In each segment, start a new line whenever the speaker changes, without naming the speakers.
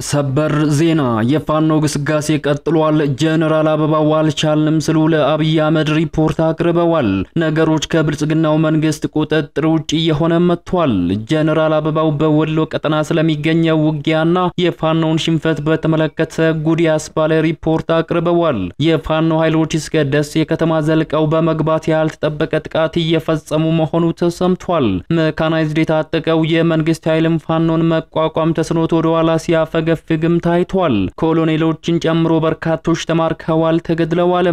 ሰበር ዜና የፋኖ ግስጋሴ ቀጥሏል። ጀነራል አበባው አልቻልንም ሲሉ ለአብይ አህመድ ሪፖርት አቅርበዋል። ነገሮች ከብልጽግናው መንግስት ቁጥጥር ውጪ የሆነ መጥቷል። ጀነራል አበባው በወሎ ቀጠና ስለሚገኘው ውጊያና የፋኖን ሽንፈት በተመለከተ ጉድ ያስባለ ሪፖርት አቅርበዋል። የፋኖ ኃይሎች እስከ ደሴ ከተማ ዘልቀው በመግባት ያልተጠበቀ ጥቃት እየፈጸሙ መሆኑ ተሰምቷል። መካናይዝድ የታጠቀው የመንግስት ኃይልም ፋኖን መቋቋም ተስኖት ወደ ኋላ ሲያፈገፍግም ታይቷል። ኮሎኔሎችን ጨምሮ በርካቶች ተማርከዋል፣ ተገድለዋል።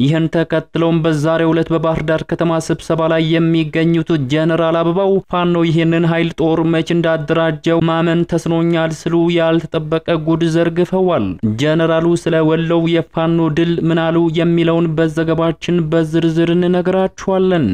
ይህን ተከትሎም በዛሬው ዕለት በባህር ዳር ከተማ ስብሰባ ላይ የሚገኙት ጀነራል አበባው ፋኖ ይህንን ኃይል ጦር መች እንዳደራጀው ማመን ተስኖኛል ሲሉ ያልተጠበቀ ጉድ ዘርግፈዋል። ጀነራሉ ስለ ወሎው የፋኖ ድል ምናሉ የሚለውን በዘገባችን በዝርዝር እንነግራችኋለን።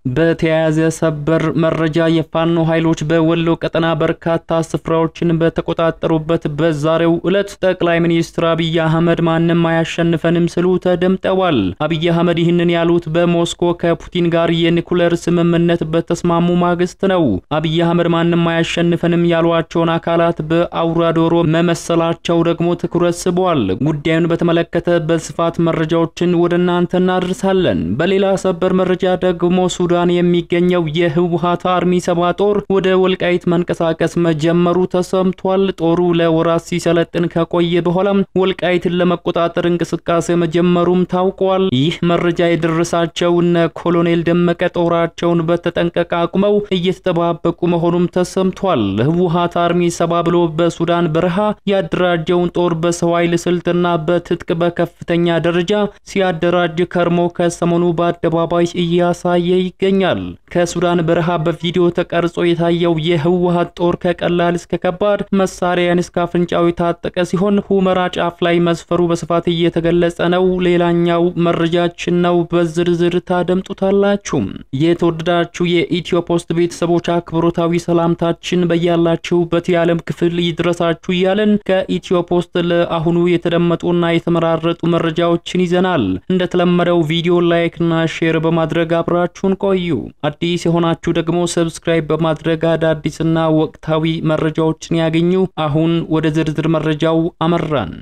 በተያያዘ ሰበር መረጃ የፋኖ ኃይሎች በወሎ ቀጠና በርካታ ስፍራዎችን በተቆጣጠሩበት በዛሬው ዕለት ጠቅላይ ሚኒስትር አብይ አህመድ ማንንም አያሸንፈንም ሲሉ ተደምጠዋል። አብይ አህመድ ይህንን ያሉት በሞስኮ ከፑቲን ጋር የኒኩሌር ስምምነት በተስማሙ ማግስት ነው። አብይ አህመድ ማንንም አያሸንፈንም ያሏቸውን አካላት በአውራ ዶሮ መመሰላቸው ደግሞ ትኩረት ስቧል። ጉዳዩን በተመለከተ በስፋት መረጃዎችን ወደ እናንተ እናደርሳለን። በሌላ ሰበር መረጃ ደግሞ ሱዳን የሚገኘው የህወሓት አርሚ 7 ጦር ወደ ወልቃይት መንቀሳቀስ መጀመሩ ተሰምቷል። ጦሩ ለወራት ሲሰለጥን ከቆየ በኋላ ወልቃይትን ለመቆጣጠር እንቅስቃሴ መጀመሩም ታውቋል። ይህ መረጃ የደረሳቸው እነ ኮሎኔል ደመቀ ጦራቸውን በተጠንቀቅ አቁመው እየተጠባበቁ መሆኑም ተሰምቷል። ህወሓት አርሚ 7 ብሎ በሱዳን በረሃ ያደራጀውን ጦር በሰው ኃይል ስልትና በትጥቅ በከፍተኛ ደረጃ ሲያደራጅ ከርሞ ከሰሞኑ በአደባባይ እያሳየ ይገኛል። ከሱዳን በረሃ በቪዲዮ ተቀርጾ የታየው የህወሓት ጦር ከቀላል እስከ ከባድ መሳሪያን እስከ አፍንጫው የታጠቀ ሲሆን ሁመራ ጫፍ ላይ መስፈሩ በስፋት እየተገለጸ ነው። ሌላኛው መረጃችን ነው፣ በዝርዝር ታደምጡታላችሁ። የተወደዳችሁ የኢትዮ ፖስት ቤተሰቦች አክብሮታዊ ሰላምታችን በያላችሁበት የዓለም ክፍል ይድረሳችሁ እያለን ከኢትዮ ፖስት ለአሁኑ የተደመጡና የተመራረጡ መረጃዎችን ይዘናል። እንደተለመደው ቪዲዮ ላይክ እና ሼር በማድረግ አብራችሁን ቆዩ። አዲስ የሆናችሁ ደግሞ ሰብስክራይብ በማድረግ አዳዲስና ወቅታዊ መረጃዎችን ያገኙ። አሁን ወደ ዝርዝር መረጃው አመራን።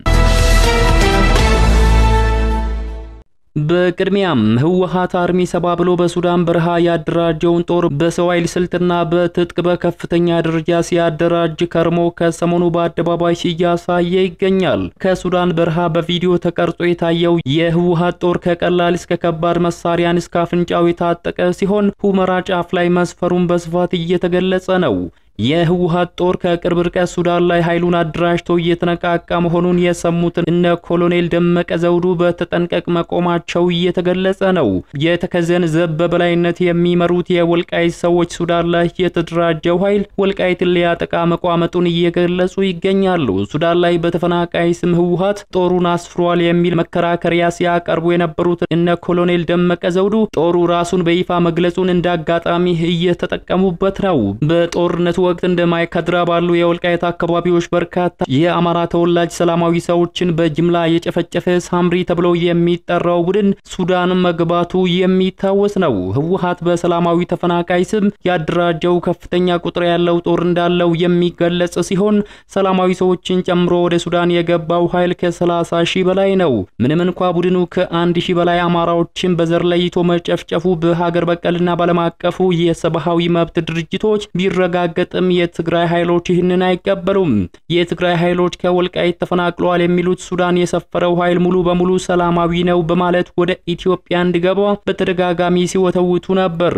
በቅድሚያም ህወሓት አርሚ 7 ብሎ በሱዳን በረሃ ያደራጀውን ጦር በሰው ኃይል ስልትና በትጥቅ በከፍተኛ ደረጃ ሲያደራጅ ከርሞ ከሰሞኑ በአደባባይ እያሳየ ይገኛል። ከሱዳን በረሃ በቪዲዮ ተቀርጾ የታየው የህወሓት ጦር ከቀላል እስከ ከባድ መሳሪያን እስከ አፍንጫው የታጠቀ ሲሆን ሁመራ ጫፍ ላይ መስፈሩን በስፋት እየተገለጸ ነው። የህወሓት ጦር ከቅርብ ርቀት ሱዳን ላይ ኃይሉን አደራጅቶ እየተነቃቃ መሆኑን የሰሙት እነ ኮሎኔል ደመቀ ዘውዱ በተጠንቀቅ መቆማቸው እየተገለጸ ነው። የተከዘን ዘብ በበላይነት የሚመሩት የወልቃይት ሰዎች ሱዳን ላይ የተደራጀው ኃይል ወልቃይትን ሊያጠቃ መቋመጡን እየገለጹ ይገኛሉ። ሱዳን ላይ በተፈናቃይ ስም ህወሓት ጦሩን አስፍሯል የሚል መከራከሪያ ሲያቀርቡ የነበሩት እነ ኮሎኔል ደመቀ ዘውዱ ጦሩ ራሱን በይፋ መግለጹን እንዳጋጣሚ እየተጠቀሙበት ነው። በጦርነቱ ወቅት እንደማይካድራ ባሉ የወልቃይት አካባቢዎች በርካታ የአማራ ተወላጅ ሰላማዊ ሰዎችን በጅምላ የጨፈጨፈ ሳምሪ ተብሎ የሚጠራው ቡድን ሱዳን መግባቱ የሚታወስ ነው። ህወሓት በሰላማዊ ተፈናቃይ ስም ያደራጀው ከፍተኛ ቁጥር ያለው ጦር እንዳለው የሚገለጽ ሲሆን ሰላማዊ ሰዎችን ጨምሮ ወደ ሱዳን የገባው ኃይል ከ30,000 በላይ ነው። ምንም እንኳን ቡድኑ ከ1,000 በላይ አማራዎችን በዘር ለይቶ መጨፍጨፉ በሀገር በቀልና ባለም አቀፉ የሰብአዊ መብት ድርጅቶች ቢረጋገጥ የትግራይ ኃይሎች ይህንን አይቀበሉም። የትግራይ ኃይሎች ከወልቃይት ተፈናቅለዋል የሚሉት ሱዳን የሰፈረው ኃይል ሙሉ በሙሉ ሰላማዊ ነው በማለት ወደ ኢትዮጵያ እንዲገባ በተደጋጋሚ ሲወተውቱ ነበር።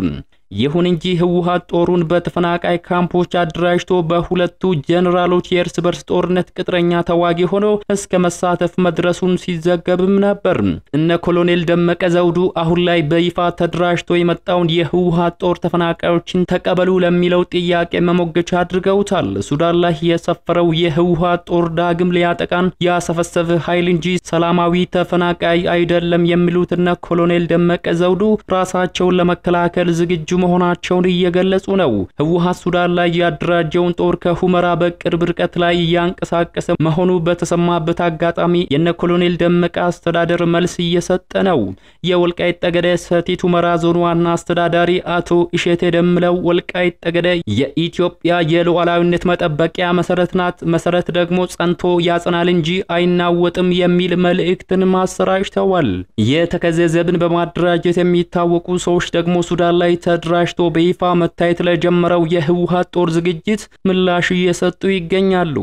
ይሁን እንጂ ህወሓት ጦሩን በተፈናቃይ ካምፖች አደራጅቶ በሁለቱ ጀነራሎች የእርስ በርስ ጦርነት ቅጥረኛ ተዋጊ ሆኖ እስከ መሳተፍ መድረሱን ሲዘገብም ነበር። እነ ኮሎኔል ደመቀ ዘውዱ አሁን ላይ በይፋ ተደራጅቶ የመጣውን የህወሓት ጦር ተፈናቃዮችን ተቀበሉ ለሚለው ጥያቄ መሞገቻ አድርገውታል። ሱዳን ላይ የሰፈረው የህወሓት ጦር ዳግም ሊያጠቃን ያሰፈሰፈ ኃይል እንጂ ሰላማዊ ተፈናቃይ አይደለም የሚሉት እነ ኮሎኔል ደመቀ ዘውዱ ራሳቸውን ለመከላከል ዝግጁ መሆናቸውን እየገለጹ ነው። ህወሓት ሱዳን ላይ ያደራጀውን ጦር ከሁመራ በቅርብ ርቀት ላይ ያንቀሳቀሰ መሆኑ በተሰማበት አጋጣሚ የነ ኮሎኔል ደመቀ አስተዳደር መልስ እየሰጠ ነው። የወልቃይት ጠገዴ ሰቲት ሁመራ ዞን ዋና አስተዳዳሪ አቶ እሸቴ ደምለው ወልቃይት ጠገዴ የኢትዮጵያ የሉዓላዊነት መጠበቂያ መሰረት ናት፣ መሰረት ደግሞ ጸንቶ ያጸናል እንጂ አይናወጥም የሚል መልእክትን ማሰራጭተዋል። የተከዜ ዘብን በማደራጀት የሚታወቁ ሰዎች ደግሞ ሱዳን ላይ ተደራጅቶ በይፋ መታየት ለጀመረው የህወሓት ጦር ዝግጅት ምላሽ እየሰጡ ይገኛሉ።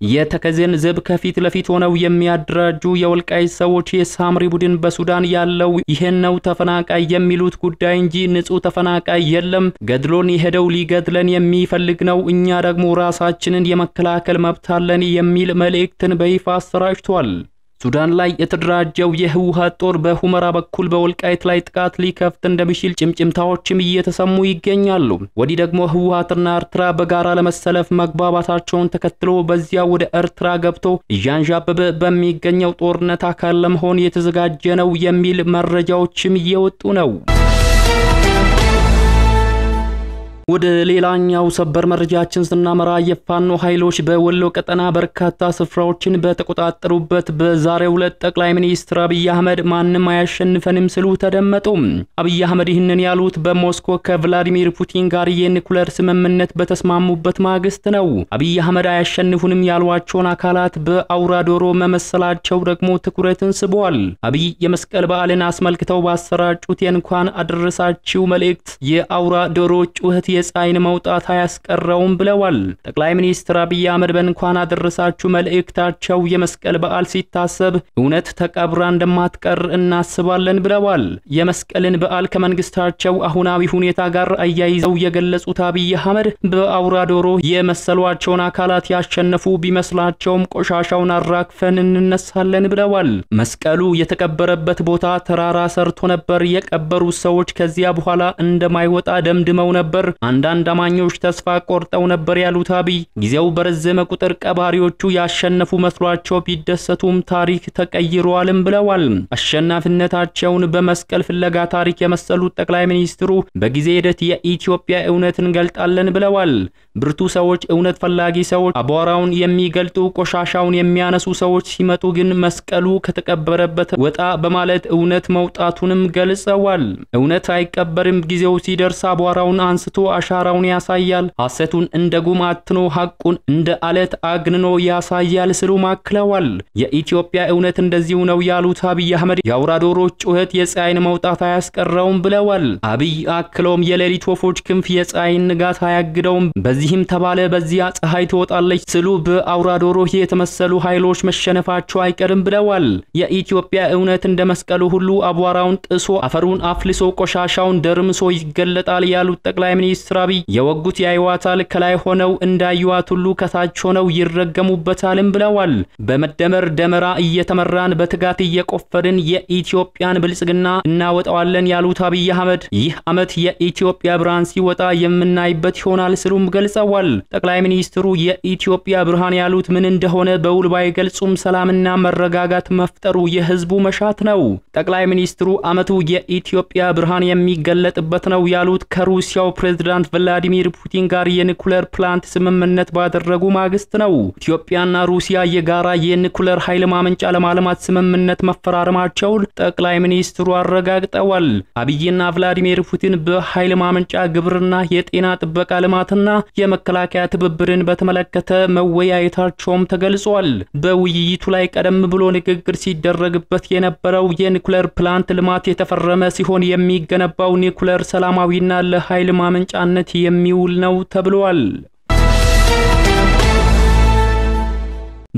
የተከዜን ዘብ ከፊት ለፊት ሆነው የሚያደራጁ የወልቃይት ሰዎች የሳምሪ ቡድን በሱዳን ያለው ይሄን ነው ተፈናቃይ የሚሉት ጉዳይ እንጂ ንጹህ ተፈናቃይ የለም፣ ገድሎን የሄደው ሊገድለን የሚፈልግ ነው፣ እኛ ደግሞ ራሳችንን የመከላከል መብት አለን የሚል መልእክትን በይፋ አሰራጭቷል። ሱዳን ላይ የተደራጀው የህወሓት ጦር በሁመራ በኩል በወልቃይት ላይ ጥቃት ሊከፍት እንደሚችል ጭምጭምታዎችም እየተሰሙ ይገኛሉ። ወዲህ ደግሞ ህወሓትና ኤርትራ በጋራ ለመሰለፍ መግባባታቸውን ተከትሎ በዚያ ወደ ኤርትራ ገብቶ እያንዣበበ በሚገኘው ጦርነት አካል ለመሆን የተዘጋጀ ነው የሚል መረጃዎችም እየወጡ ነው። ወደ ሌላኛው ሰበር መረጃችን ስናመራ የፋኖ ኃይሎች በወሎ ቀጠና በርካታ ስፍራዎችን በተቆጣጠሩበት በዛሬው ዕለት ጠቅላይ ሚኒስትር አብይ አህመድ ማንንም አያሸንፈንም ሲሉ ተደመጡ። አብይ አህመድ ይህንን ያሉት በሞስኮ ከቭላዲሚር ፑቲን ጋር የኒኩሌር ስምምነት በተስማሙበት ማግስት ነው። አብይ አህመድ አያሸንፉንም ያሏቸውን አካላት በአውራ ዶሮ መመሰላቸው ደግሞ ትኩረትን ስቧል። አብይ የመስቀል በዓልን አስመልክተው ባሰራጩት የእንኳን አደረሳችሁ መልእክት የአውራ ዶሮ ጩኸት የፀሐይን መውጣት አያስቀረውም ብለዋል። ጠቅላይ ሚኒስትር አብይ አህመድ በእንኳን አደረሳችሁ መልእክታቸው የመስቀል በዓል ሲታሰብ እውነት ተቀብራ እንደማትቀር እናስባለን ብለዋል። የመስቀልን በዓል ከመንግስታቸው አሁናዊ ሁኔታ ጋር አያይዘው የገለጹት አብይ አህመድ በአውራ ዶሮ የመሰሏቸውን አካላት ያሸነፉ ቢመስላቸውም ቆሻሻውን አራክፈን እንነሳለን ብለዋል። መስቀሉ የተቀበረበት ቦታ ተራራ ሰርቶ ነበር። የቀበሩት ሰዎች ከዚያ በኋላ እንደማይወጣ ደምድመው ነበር። አንዳንድ አማኞች ተስፋ ቆርጠው ነበር ያሉት አብይ ጊዜው በረዘመ ቁጥር ቀባሪዎቹ ያሸነፉ መስሏቸው ቢደሰቱም ታሪክ ተቀይሯልም ብለዋል። አሸናፊነታቸውን በመስቀል ፍለጋ ታሪክ የመሰሉት ጠቅላይ ሚኒስትሩ በጊዜ ሂደት የኢትዮጵያ እውነትን እንገልጣለን ብለዋል። ብርቱ ሰዎች፣ እውነት ፈላጊ ሰዎች፣ አቧራውን የሚገልጡ ቆሻሻውን የሚያነሱ ሰዎች ሲመጡ ግን መስቀሉ ከተቀበረበት ወጣ በማለት እውነት መውጣቱንም ገልጸዋል። እውነት አይቀበርም፣ ጊዜው ሲደርስ አቧራውን አንስቶ አሻራውን ያሳያል፣ ሐሰቱን እንደ ጉም አትኖ ሐቁን እንደ አለት አግንኖ ያሳያል ሲሉ ማክለዋል። የኢትዮጵያ እውነት እንደዚሁ ነው ያሉት አብይ አህመድ የአውራ ዶሮች ጩኸት የፀሐይን መውጣት አያስቀረውም ብለዋል። አብይ አክሎም የሌሊት ወፎች ክንፍ የፀሐይን ንጋት አያግደውም፣ በዚህም ተባለ በዚያ ፀሐይ ትወጣለች ሲሉ በአውራ ዶሮ የተመሰሉ ኃይሎች መሸነፋቸው አይቀርም ብለዋል። የኢትዮጵያ እውነት እንደ መስቀሉ ሁሉ አቧራውን ጥሶ አፈሩን አፍልሶ ቆሻሻውን ደርምሶ ይገለጣል ያሉት ጠቅላይ ሚኒስትር አብይ የወጉት ያዩዋታል፣ ከላይ ሆነው እንዳዩዋት ሁሉ ከታች ሆነው ይረገሙበታልም ብለዋል። በመደመር ደመራ እየተመራን በትጋት እየቆፈርን የኢትዮጵያን ብልጽግና እናወጣዋለን ያሉት አብይ አህመድ ይህ ዓመት የኢትዮጵያ ብርሃን ሲወጣ የምናይበት ይሆናል ሲሉም ገልጸዋል። ጠቅላይ ሚኒስትሩ የኢትዮጵያ ብርሃን ያሉት ምን እንደሆነ በውል ባይገልጹም ሰላምና መረጋጋት መፍጠሩ የህዝቡ መሻት ነው። ጠቅላይ ሚኒስትሩ ዓመቱ የኢትዮጵያ ብርሃን የሚገለጥበት ነው ያሉት ከሩሲያው ፕሬዝዳንት ቭላዲሚር ፑቲን ጋር የኒኩሌር ፕላንት ስምምነት ባደረጉ ማግስት ነው። ኢትዮጵያና ሩሲያ የጋራ የኒኩሌር ኃይል ማመንጫ ለማልማት ስምምነት መፈራረማቸውን ጠቅላይ ሚኒስትሩ አረጋግጠዋል። አብይና ቭላዲሚር ፑቲን በኃይል ማመንጫ፣ ግብርና፣ የጤና ጥበቃ ልማትና የመከላከያ ትብብርን በተመለከተ መወያየታቸውም ተገልጿል። በውይይቱ ላይ ቀደም ብሎ ንግግር ሲደረግበት የነበረው የኒኩሌር ፕላንት ልማት የተፈረመ ሲሆን የሚገነባው ኒኩሌር ሰላማዊና ለኃይል ማመንጫነት የሚውል ነው ተብሏል።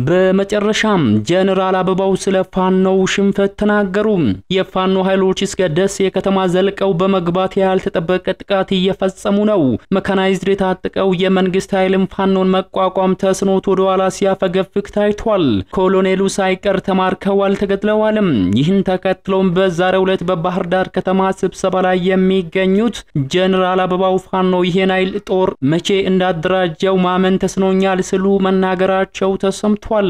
በመጨረሻም ጀነራል አበባው ስለ ፋኖው ሽንፈት ተናገሩ። የፋኖ ኃይሎች እስከ ደሴ ከተማ ዘልቀው በመግባት ያልተጠበቀ ጥቃት እየፈጸሙ ነው። መካናይዝድ የታጠቀው የመንግስት ኃይልም ፋኖን መቋቋም ተስኖት ወደ ኋላ ሲያፈገፍግ ታይቷል። ኮሎኔሉ ሳይቀር ተማርከዋል፣ ተገድለዋልም። ይህን ተከትሎም በዛሬው ዕለት በባህር ዳር ከተማ ስብሰባ ላይ የሚገኙት ጀነራል አበባው ፋኖ ይሄን ኃይል ጦር መቼ እንዳደራጀው ማመን ተስኖኛል ሲሉ መናገራቸው ተሰምቷል። ተመላክቷል።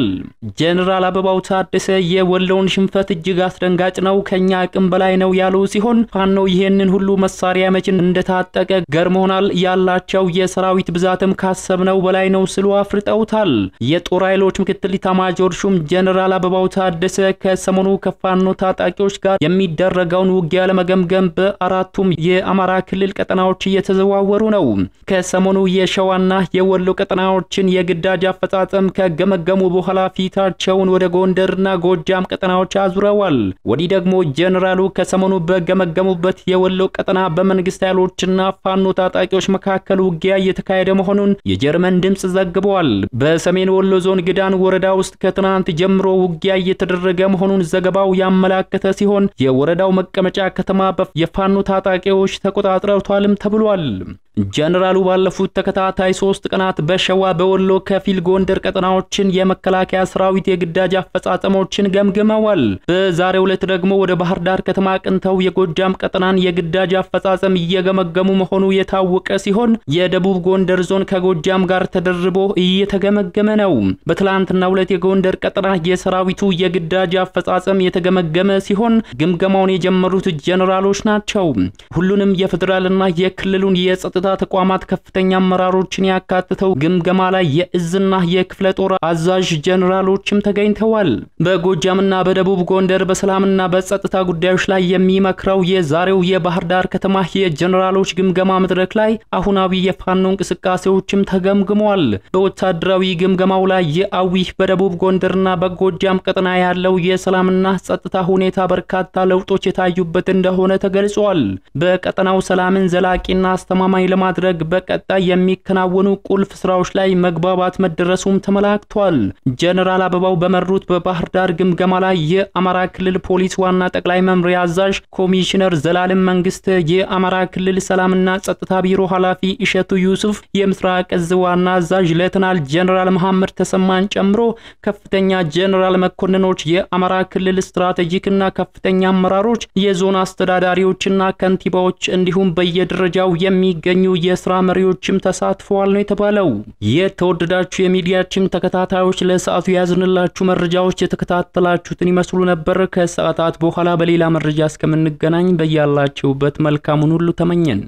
ጀነራል አበባው ታደሰ የወሎውን ሽንፈት እጅግ አስደንጋጭ ነው፣ ከኛ አቅም በላይ ነው ያሉ ሲሆን ፋኖ ይሄንን ሁሉ መሳሪያ መችን እንደታጠቀ ገርሞናል፣ ያላቸው የሰራዊት ብዛትም ካሰብነው በላይ ነው ሲሉ አፍርጠውታል። የጦር ኃይሎች ምክትል ኢታማዦር ሹም ጀነራል አበባው ታደሰ ከሰሞኑ ከፋኖ ታጣቂዎች ጋር የሚደረገውን ውጊያ ለመገምገም በአራቱም የአማራ ክልል ቀጠናዎች እየተዘዋወሩ ነው። ከሰሞኑ የሸዋና የወሎ ቀጠናዎችን የግዳጅ አፈጻጸም ከገመገሙ በኋላ ፊታቸውን ወደ ጎንደርና ጎጃም ቀጠናዎች አዙረዋል። ወዲህ ደግሞ ጀነራሉ ከሰሞኑ በገመገሙበት የወሎ ቀጠና በመንግስት ኃይሎችና ፋኖ ታጣቂዎች መካከል ውጊያ እየተካሄደ መሆኑን የጀርመን ድምጽ ዘግቧል። በሰሜን ወሎ ዞን ግዳን ወረዳ ውስጥ ከትናንት ጀምሮ ውጊያ እየተደረገ መሆኑን ዘገባው ያመላከተ ሲሆን የወረዳው መቀመጫ ከተማ የፋኖ ታጣቂዎች ተቆጣጥረውታልም ተብሏል። ጀነራሉ ባለፉት ተከታታይ 3 ቀናት በሸዋ በወሎ ከፊል ጎንደር ቀጠናዎችን የመከላከያ ሰራዊት የግዳጅ አፈጻጸሞችን ገምግመዋል። በዛሬው ዕለት ደግሞ ወደ ባህር ዳር ከተማ ቅንተው የጎጃም ቀጠናን የግዳጅ አፈጻጸም እየገመገሙ መሆኑ የታወቀ ሲሆን የደቡብ ጎንደር ዞን ከጎጃም ጋር ተደርቦ እየተገመገመ ነው። በትላንትናው ዕለት የጎንደር ቀጠና የሰራዊቱ የግዳጅ አፈጻጸም የተገመገመ ሲሆን ግምገማውን የጀመሩት ጀነራሎች ናቸው። ሁሉንም የፌደራልና የክልሉን የጸጥታ ተቋማት ከፍተኛ አመራሮችን ያካተተው ግምገማ ላይ የእዝና የክፍለ ጦር አዛዥ ጀነራሎችም ተገኝተዋል። በጎጃምና በደቡብ ጎንደር በሰላምና በጸጥታ ጉዳዮች ላይ የሚመክረው የዛሬው የባህር ዳር ከተማ የጀነራሎች ግምገማ መድረክ ላይ አሁናዊ የፋኖ እንቅስቃሴዎችም ተገምግመዋል። በወታደራዊ ግምገማው ላይ የአዊ በደቡብ ጎንደርና በጎጃም ቀጠና ያለው የሰላምና ጸጥታ ሁኔታ በርካታ ለውጦች የታዩበት እንደሆነ ተገልጿል። በቀጠናው ሰላምን ዘላቂና አስተማማኝ ለማድረግ በቀጣይ የሚከናወኑ ቁልፍ ስራዎች ላይ መግባባት መደረሱም ተመላክቷል። ጀነራል አበባው በመሩት በባህር ዳር ግምገማ ላይ የአማራ ክልል ፖሊስ ዋና ጠቅላይ መምሪያ አዛዥ ኮሚሽነር ዘላለም መንግስት፣ የአማራ ክልል ሰላምና ጸጥታ ቢሮ ኃላፊ እሸቱ ዩሱፍ፣ የምስራቅ እዝ ዋና አዛዥ ሌተናል ጀነራል መሐመድ ተሰማን ጨምሮ ከፍተኛ ጀነራል መኮንኖች፣ የአማራ ክልል ስትራቴጂክና ከፍተኛ አመራሮች፣ የዞን አስተዳዳሪዎችና ከንቲባዎች እንዲሁም በየደረጃው የሚገኙ የሥራ መሪዎችም ተሳትፈዋል ነው የተባለው። የተወደዳችሁ የሚዲያችን ተከታታዮች ለሰዓቱ ያዝንላችሁ መረጃዎች የተከታተላችሁትን ይመስሉ ነበር። ከሰዓታት በኋላ በሌላ መረጃ እስከምንገናኝ በያላችሁበት መልካሙን ሁሉ ተመኘን።